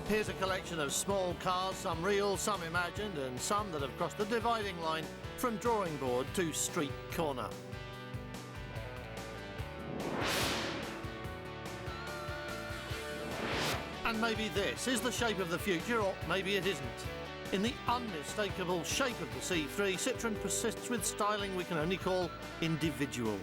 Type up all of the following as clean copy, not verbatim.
Here's a collection of small cars, some real, some imagined, and some that have crossed the dividing line from drawing board to street corner. And maybe this is the shape of the future, or maybe it isn't. In the unmistakable shape of the C3, Citroën persists with styling we can only call individual.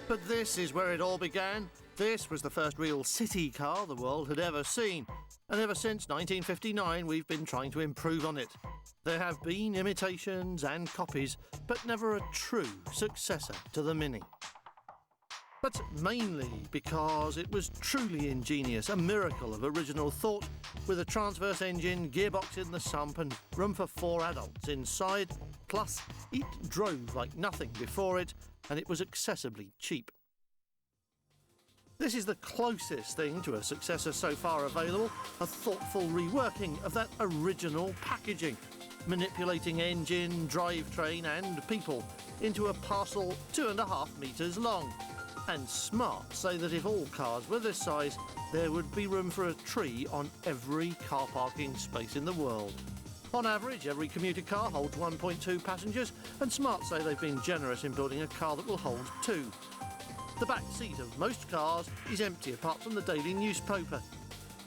But this is where it all began. This was the first real city car the world had ever seen. And ever since 1959, we've been trying to improve on it. There have been imitations and copies, but never a true successor to the Mini. But mainly because it was truly ingenious, a miracle of original thought, with a transverse engine, gearbox in the sump and room for 4 adults inside. Plus, it drove like nothing before it, and it was excessively cheap. This is the closest thing to a successor so far available, a thoughtful reworking of that original packaging, manipulating engine, drivetrain and people into a parcel 2.5 metres long. And smart say that if all cars were this size, there would be room for a tree on every car parking space in the world. On average, every commuter car holds 1.2 passengers, and Smart say they've been generous in building a car that will hold 2. The back seat of most cars is empty apart from the daily newspaper.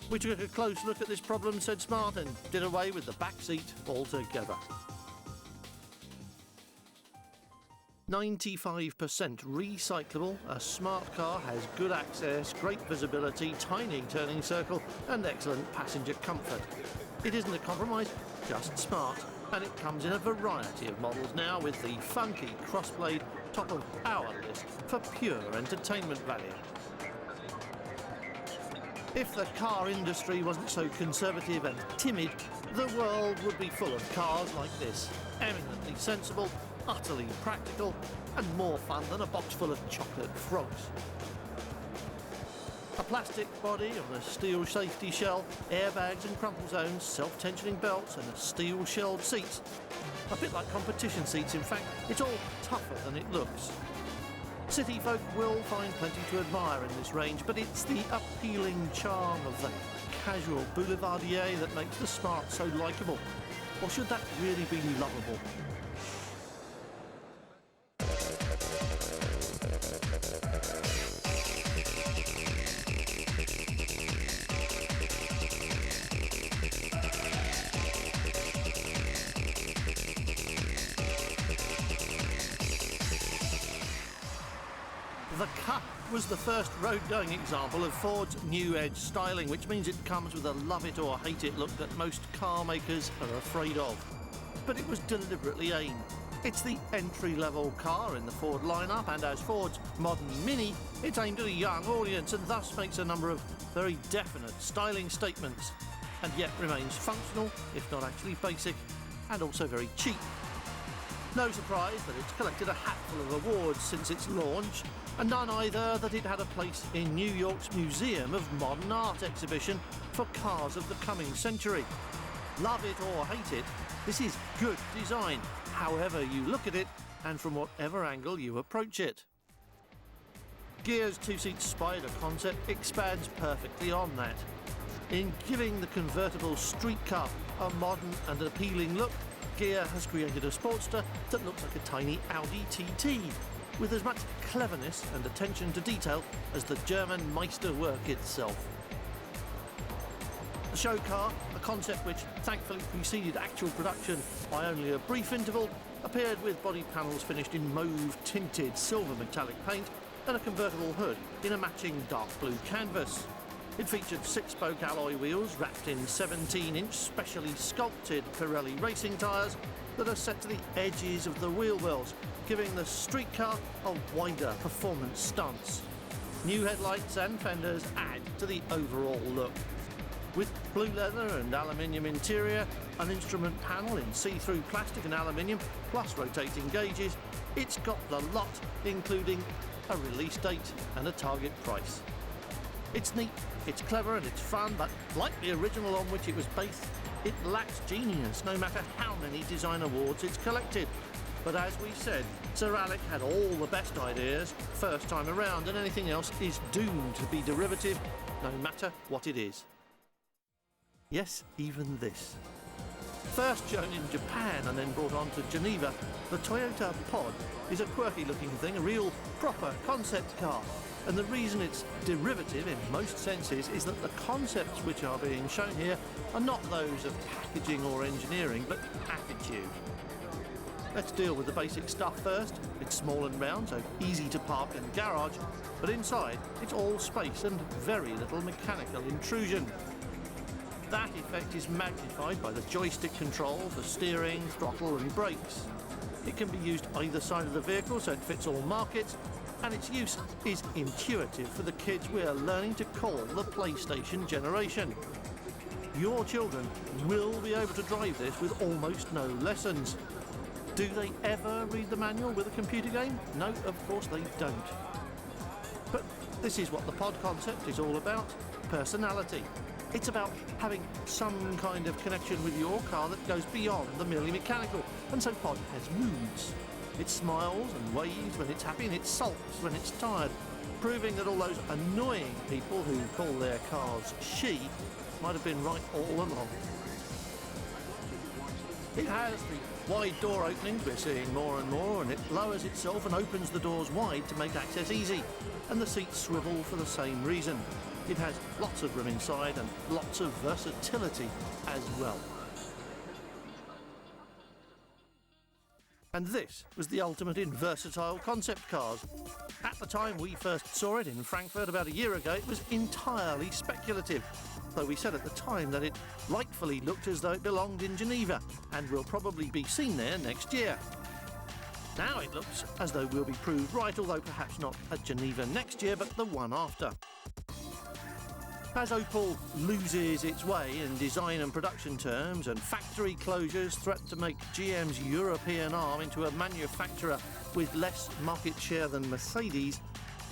We took a close look at this problem, said Smart, and did away with the back seat altogether. 95% recyclable, a Smart car has good access, great visibility, tiny turning circle and excellent passenger comfort. It isn't a compromise, just smart, and it comes in a variety of models now, with the funky crossblade top of our list for pure entertainment value. If the car industry wasn't so conservative and timid, the world would be full of cars like this, eminently sensible, utterly practical, and more fun than a box full of chocolate frogs. A plastic body on a steel safety shell, airbags and crumple zones, self-tensioning belts and steel-shelled seats. A bit like competition seats, in fact. It's all tougher than it looks. City folk will find plenty to admire in this range, but it's the appealing charm of the casual boulevardier that makes the Smart so likeable. Or should that really be lovable? The Cup was the first road-going example of Ford's new edge styling, which means it comes with a love-it-or-hate-it look that most car makers are afraid of. But it was deliberately aimed. It's the entry-level car in the Ford lineup, and as Ford's modern Mini, it's aimed at a young audience and thus makes a number of very definite styling statements, and yet remains functional, if not actually basic, and also very cheap. No surprise that it's collected a hatful of awards since its launch, and none either that it had a place in New York's Museum of Modern Art exhibition for cars of the coming century. Love it or hate it, this is good design, however you look at it and from whatever angle you approach it. Gear's two-seat Spider concept expands perfectly on that. In giving the convertible street car a modern and appealing look, Gear has created a Sportster that looks like a tiny Audi TT, with as much cleverness and attention to detail as the German Meisterwerk itself. The show car, a concept which thankfully preceded actual production by only a brief interval, appeared with body panels finished in mauve-tinted silver metallic paint and a convertible hood in a matching dark blue canvas. It featured 6-spoke alloy wheels wrapped in 17-inch specially sculpted Pirelli racing tyres that are set to the edges of the wheel wells, giving the street car a wider performance stance. New headlights and fenders add to the overall look. With blue leather and aluminium interior, an instrument panel in see-through plastic and aluminium, plus rotating gauges, it's got the lot, including a release date and a target price. It's neat, it's clever and it's fun, but like the original on which it was based, it lacks genius no matter how many design awards it's collected. But as we said, Sir Alec had all the best ideas first time around, and anything else is doomed to be derivative, no matter what it is. Yes, even this. First shown in Japan and then brought on to Geneva, the Toyota Pod is a quirky looking thing, a real proper concept car. And the reason it's derivative in most senses is that the concepts which are being shown here are not those of packaging or engineering, but attitude. Let's deal with the basic stuff first. It's small and round, so easy to park in the garage, but inside it's all space and very little mechanical intrusion. That effect is magnified by the joystick control for steering, throttle and brakes. It can be used either side of the vehicle, so it fits all markets, and its use is intuitive for the kids we are learning to call the PlayStation generation. Your children will be able to drive this with almost no lessons. Do they ever read the manual with a computer game? No, of course they don't. But this is what the pod concept is all about: personality. It's about having some kind of connection with your car that goes beyond the merely mechanical. And so Pod has moods. It smiles and waves when it's happy, and it sulks when it's tired, proving that all those annoying people who call their cars she might have been right all along. It has the wide door openings we're seeing more and more, and it lowers itself and opens the doors wide to make access easy. And the seats swivel for the same reason. It has lots of room inside and lots of versatility as well. And this was the ultimate in versatile concept cars. At the time we first saw it in Frankfurt about a year ago, it was entirely speculative, though we said at the time that it rightfully looked as though it belonged in Geneva and will probably be seen there next year. Now it looks as though we'll be proved right, although perhaps not at Geneva next year, but the one after. As Opel loses its way in design and production terms, and factory closures threaten to make GM's European arm into a manufacturer with less market share than Mercedes,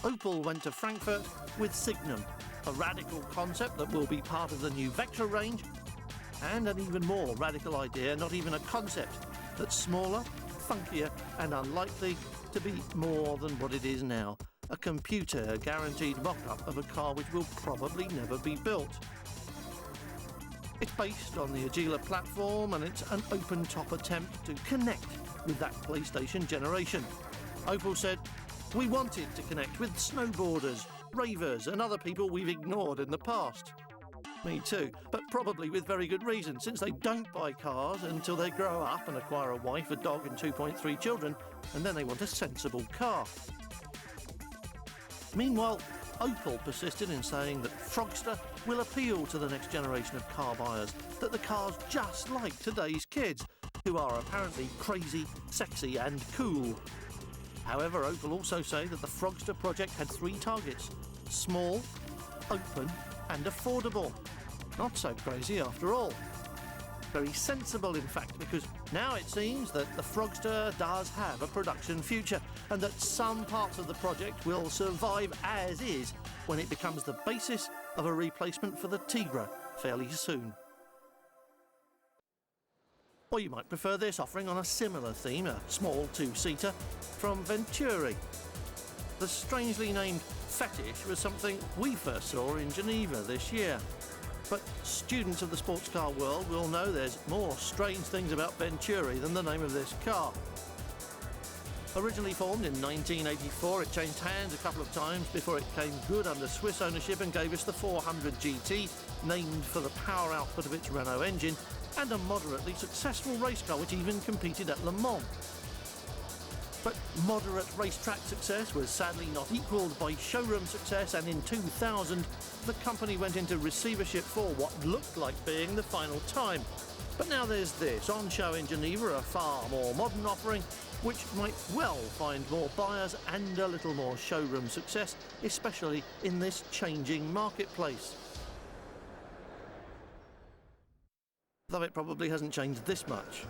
Opel went to Frankfurt with Signum, a radical concept that will be part of the new Vectra range, and an even more radical idea, not even a concept, that's smaller, funkier and unlikely to be more than what it is now. A computer-guaranteed mock-up of a car which will probably never be built. It's based on the Agila platform, and it's an open-top attempt to connect with that PlayStation generation. Opel said, "We wanted to connect with snowboarders, ravers and other people we've ignored in the past." Me too, but probably with very good reason, since they don't buy cars until they grow up and acquire a wife, a dog and 2.3 children, and then they want a sensible car. Meanwhile, Opel persisted in saying that Frogster will appeal to the next generation of car buyers, that the car's just like today's kids, who are apparently crazy, sexy and cool. However, Opel also say that the Frogster project had 3 targets: small, open and affordable. Not so crazy after all. Very sensible, in fact, because now it seems that the Frogster does have a production future, and that some parts of the project will survive as is when it becomes the basis of a replacement for the Tigra fairly soon. Or you might prefer this offering on a similar theme, a small 2-seater from Venturi. The strangely named Fetish was something we first saw in Geneva this year. But students of the sports car world will know there's more strange things about Venturi than the name of this car. Originally formed in 1984, it changed hands a couple of times before it came good under Swiss ownership and gave us the 400 GT, named for the power output of its Renault engine, and a moderately successful race car which even competed at Le Mans. But moderate racetrack success was sadly not equalled by showroom success, and in 2000 the company went into receivership for what looked like being the final time. But now there's this, on show in Geneva, a far more modern offering, which might well find more buyers and a little more showroom success, especially in this changing marketplace. Though it probably hasn't changed this much.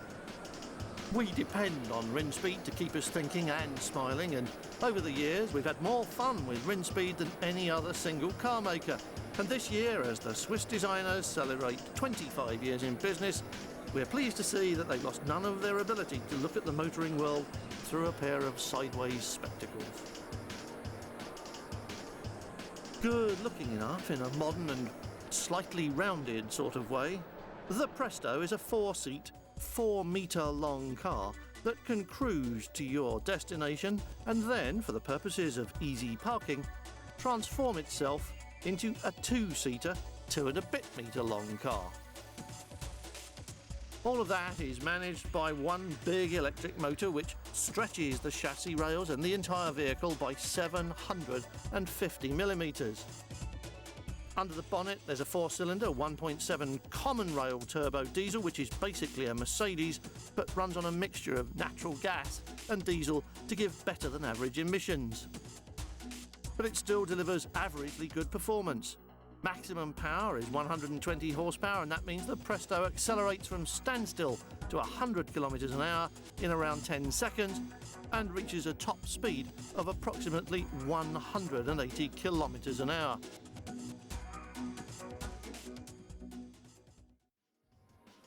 We depend on Rinspeed to keep us thinking and smiling, and over the years we've had more fun with Rinspeed than any other single car maker. And this year, as the Swiss designers celebrate 25 years in business, we're pleased to see that they've lost none of their ability to look at the motoring world through a pair of sideways spectacles. Good looking enough in a modern and slightly rounded sort of way, the Presto is a 4-seat, 4-metre long car that can cruise to your destination and then, for the purposes of easy parking, transform itself into a 2-seater, 2-and-a-bit-metre long car. All of that is managed by one big electric motor which stretches the chassis rails and the entire vehicle by 750 millimetres. Under the bonnet there's a 4-cylinder 1.7 common rail turbo diesel, which is basically a Mercedes but runs on a mixture of natural gas and diesel to give better than average emissions. But it still delivers averagely good performance. Maximum power is 120 horsepower, and that means the Presto accelerates from standstill to 100 kilometres an hour in around 10 seconds and reaches a top speed of approximately 180 kilometres an hour.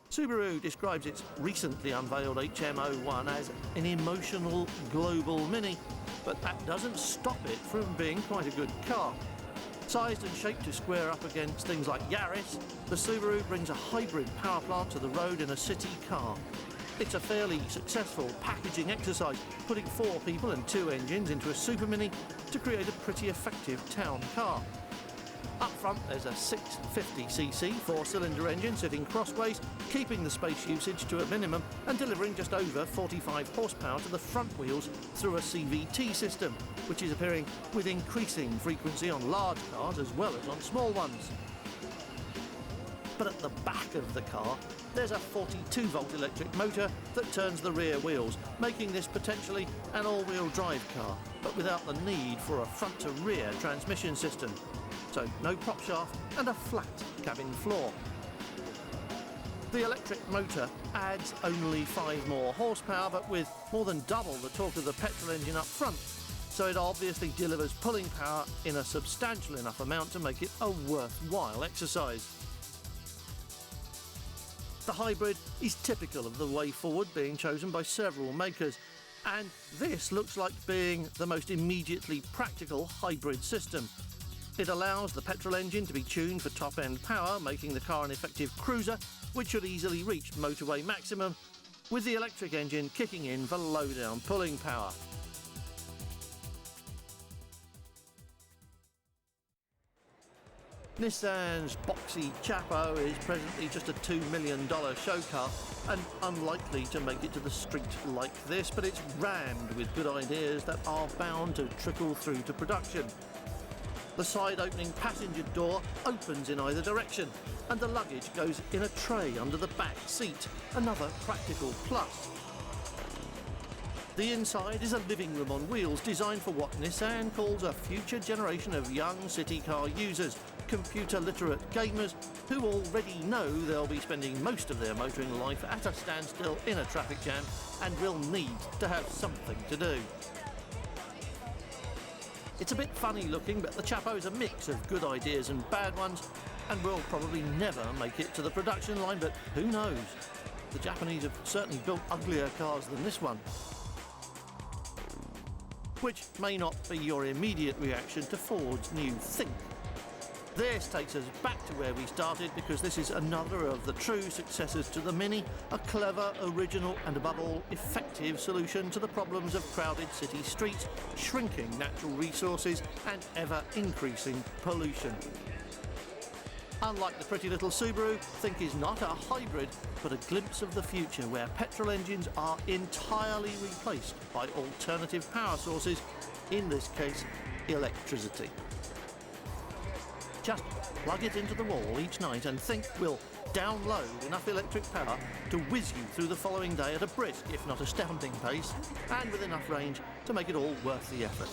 Subaru describes its recently unveiled HM01 as an emotional global mini, but that doesn't stop it from being quite a good car. Sized and shaped to square up against things like Yaris, the Subaru brings a hybrid power plant to the road in a city car. It's a fairly successful packaging exercise, putting 4 people and 2 engines into a Super Mini to create a pretty effective town car. Up front there's a 650cc 4-cylinder engine sitting crossways, keeping the space usage to a minimum and delivering just over 45 horsepower to the front wheels through a CVT system, which is appearing with increasing frequency on large cars as well as on small ones. But at the back of the car there's a 42-volt electric motor that turns the rear wheels, making this potentially an all-wheel drive car, but without the need for a front-to-rear transmission system. So no prop shaft and a flat cabin floor. The electric motor adds only 5 more horsepower, but with more than double the torque of the petrol engine up front, so it obviously delivers pulling power in a substantial enough amount to make it a worthwhile exercise. The hybrid is typical of the way forward being chosen by several makers, and this looks like being the most immediately practical hybrid system. It allows the petrol engine to be tuned for top-end power, making the car an effective cruiser, which should easily reach motorway maximum, with the electric engine kicking in for low-down pulling power. Nissan's boxy Chapo is presently just a $2 million show car and unlikely to make it to the street like this, but it's rammed with good ideas that are bound to trickle through to production. The side-opening passenger door opens in either direction, and the luggage goes in a tray under the back seat, another practical plus. The inside is a living room on wheels designed for what Nissan calls a future generation of young city car users, computer-literate gamers who already know they'll be spending most of their motoring life at a standstill in a traffic jam and will need to have something to do. It's a bit funny looking, but the Chapo is a mix of good ideas and bad ones and will probably never make it to the production line, but who knows? The Japanese have certainly built uglier cars than this one. Which may not be your immediate reaction to Ford's new Think. This takes us back to where we started, because this is another of the true successors to the Mini, a clever, original and above all effective solution to the problems of crowded city streets, shrinking natural resources and ever-increasing pollution. Unlike the pretty little Subaru, Think is not a hybrid, but a glimpse of the future where petrol engines are entirely replaced by alternative power sources, in this case, electricity. Just plug it into the wall each night and Think will download enough electric power to whiz you through the following day at a brisk, if not astounding pace, and with enough range to make it all worth the effort.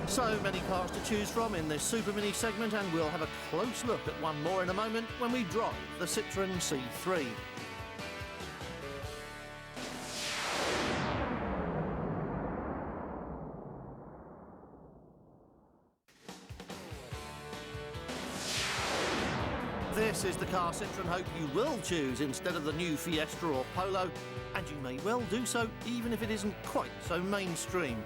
So many cars to choose from in this Super Mini segment, and we'll have a close look at one more in a moment when we drive the Citroën C3. This is the car Citroën hope you will choose instead of the new Fiesta or Polo, and you may well do so even if it isn't quite so mainstream.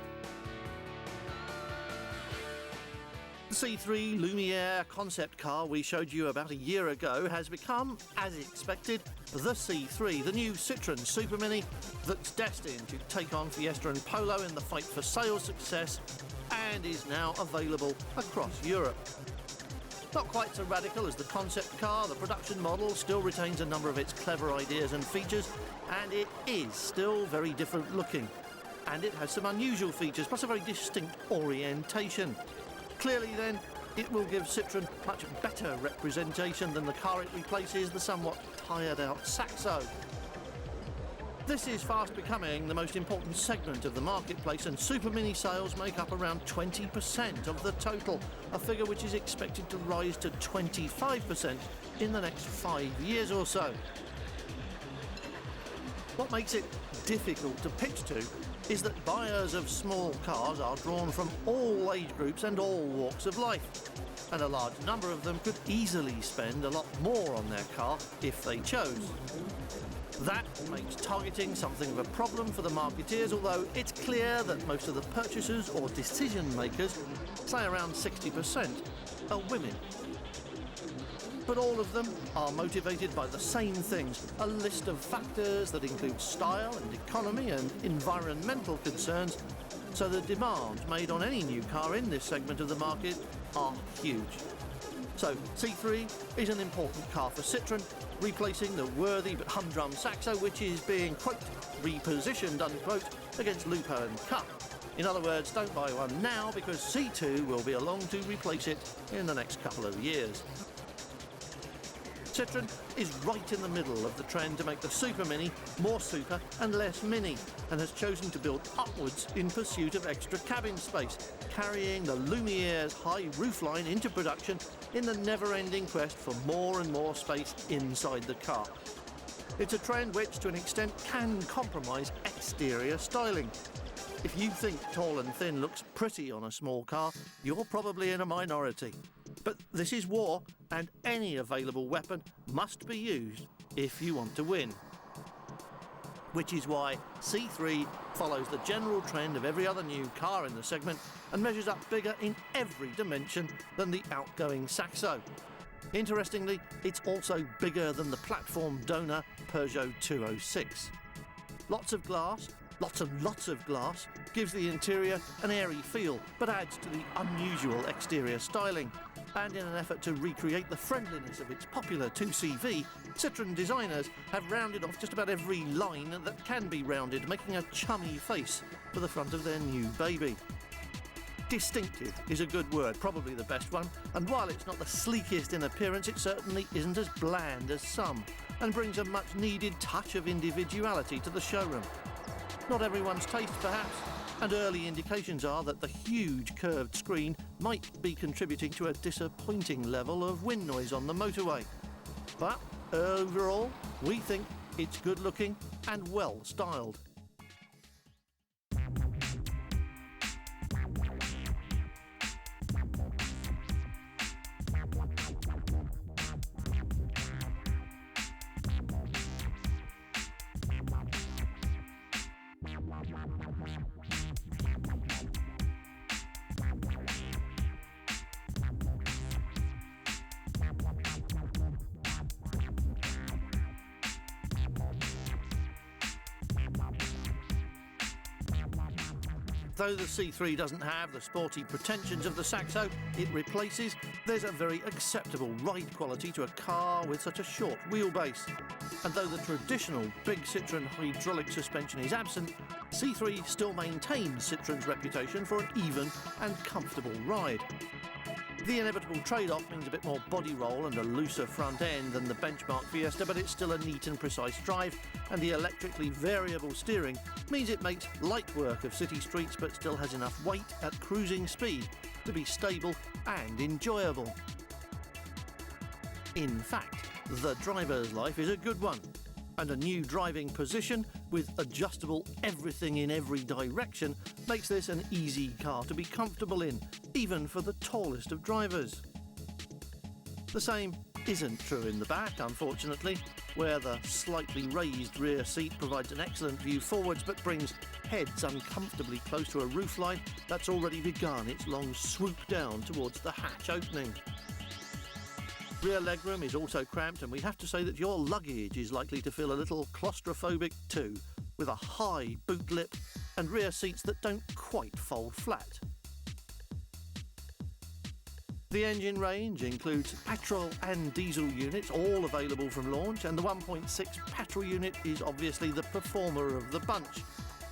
The C3 Lumiere concept car we showed you about a year ago has become, as expected, the C3, the new Citroën Super Mini that's destined to take on Fiesta and Polo in the fight for sales success and is now available across Europe. Not quite so radical as the concept car, the production model still retains a number of its clever ideas and features, and it is still very different looking. And it has some unusual features, plus a very distinct orientation. Clearly then, it will give Citroën much better representation than the car it replaces, the somewhat tired out Saxo. This is fast becoming the most important segment of the marketplace, and Super Mini sales make up around 20% of the total, a figure which is expected to rise to 25% in the next 5 years or so. What makes it difficult to pitch to is that buyers of small cars are drawn from all age groups and all walks of life, and a large number of them could easily spend a lot more on their car if they chose. That makes targeting something of a problem for the marketeers, although it's clear that most of the purchasers or decision makers, say around 60%, are women. But all of them are motivated by the same things, a list of factors that include style and economy and environmental concerns, so the demands made on any new car in this segment of the market are huge. So C3 is an important car for Citroën, replacing the worthy but humdrum Saxo, which is being, quote, repositioned, unquote, against Lupo and Cup. In other words, don't buy one now because C2 will be along to replace it in the next couple of years. Citroën is right in the middle of the trend to make the Super Mini more super and less mini, and has chosen to build upwards in pursuit of extra cabin space, carrying the Lumiere's high roofline into production in the never-ending quest for more and more space inside the car. It's a trend which, to an extent, can compromise exterior styling. If you think tall and thin looks pretty on a small car, you're probably in a minority. But this is war, and any available weapon must be used if you want to win. Which is why C3 follows the general trend of every other new car in the segment and measures up bigger in every dimension than the outgoing Saxo. Interestingly, it's also bigger than the platform donor Peugeot 206. Lots of glass, lots and lots of glass, gives the interior an airy feel, but adds to the unusual exterior styling. And in an effort to recreate the friendliness of its popular 2CV, Citroën designers have rounded off just about every line that can be rounded, making a chummy face for the front of their new baby. Distinctive is a good word, probably the best one, and while it's not the sleekest in appearance, it certainly isn't as bland as some, and brings a much-needed touch of individuality to the showroom. Not everyone's taste, perhaps, and early indications are that the huge curved screen might be contributing to a disappointing level of wind noise on the motorway. But overall, we think it's good-looking and well-styled. Though the C3 doesn't have the sporty pretensions of the Saxo it replaces, there's a very acceptable ride quality to a car with such a short wheelbase. And though the traditional big Citroën hydraulic suspension is absent, C3 still maintains Citroën's reputation for an even and comfortable ride. The inevitable trade-off means a bit more body roll and a looser front end than the benchmark Fiesta, but it's still a neat and precise drive, and the electrically variable steering means it makes light work of city streets but still has enough weight at cruising speed to be stable and enjoyable. In fact, the driver's life is a good one, and a new driving position with adjustable everything in every direction makes this an easy car to be comfortable in, even for the tallest of drivers. The same isn't true in the back, unfortunately, where the slightly raised rear seat provides an excellent view forwards but brings heads uncomfortably close to a roofline that's already begun its long swoop down towards the hatch opening. Rear legroom is also cramped, and we have to say that your luggage is likely to feel a little claustrophobic too, with a high boot lip and rear seats that don't quite fold flat. The engine range includes petrol and diesel units, all available from launch, and the 1.6 petrol unit is obviously the performer of the bunch,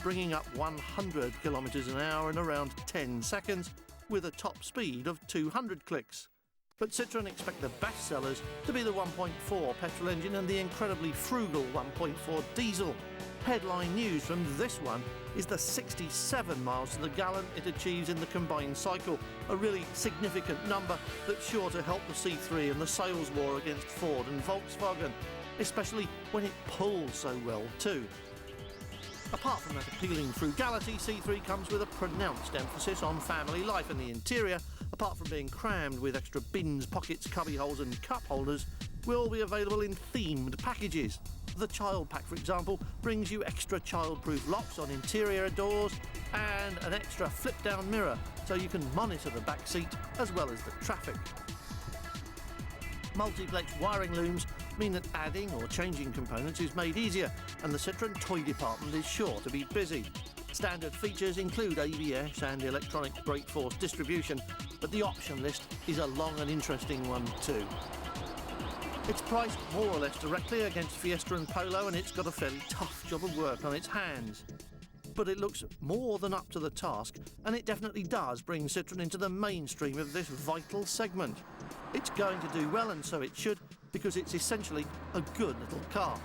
bringing up 100 kilometres an hour in around 10 seconds with a top speed of 200 clicks. But Citroën expect the best sellers to be the 1.4 petrol engine and the incredibly frugal 1.4 diesel. Headline news from this one is the 67 miles to the gallon it achieves in the combined cycle, a really significant number that's sure to help the C3 in the sales war against Ford and Volkswagen, especially when it pulls so well too. Apart from that appealing frugality, C3 comes with a pronounced emphasis on family life, and the interior, apart from being crammed with extra bins, pockets, cubby holes and cup holders, will be available in themed packages. The child pack, for example, brings you extra child-proof locks on interior doors and an extra flip-down mirror so you can monitor the back seat as well as the traffic. Multiplex wiring looms mean that adding or changing components is made easier, and the Citroën toy department is sure to be busy. Standard features include ABS and electronic brake force distribution, but the option list is a long and interesting one too. It's priced more or less directly against Fiesta and Polo, and it's got a fairly tough job of work on its hands. But it looks more than up to the task, and it definitely does bring Citroën into the mainstream of this vital segment. It's going to do well, and so it should, because it's essentially a good little car.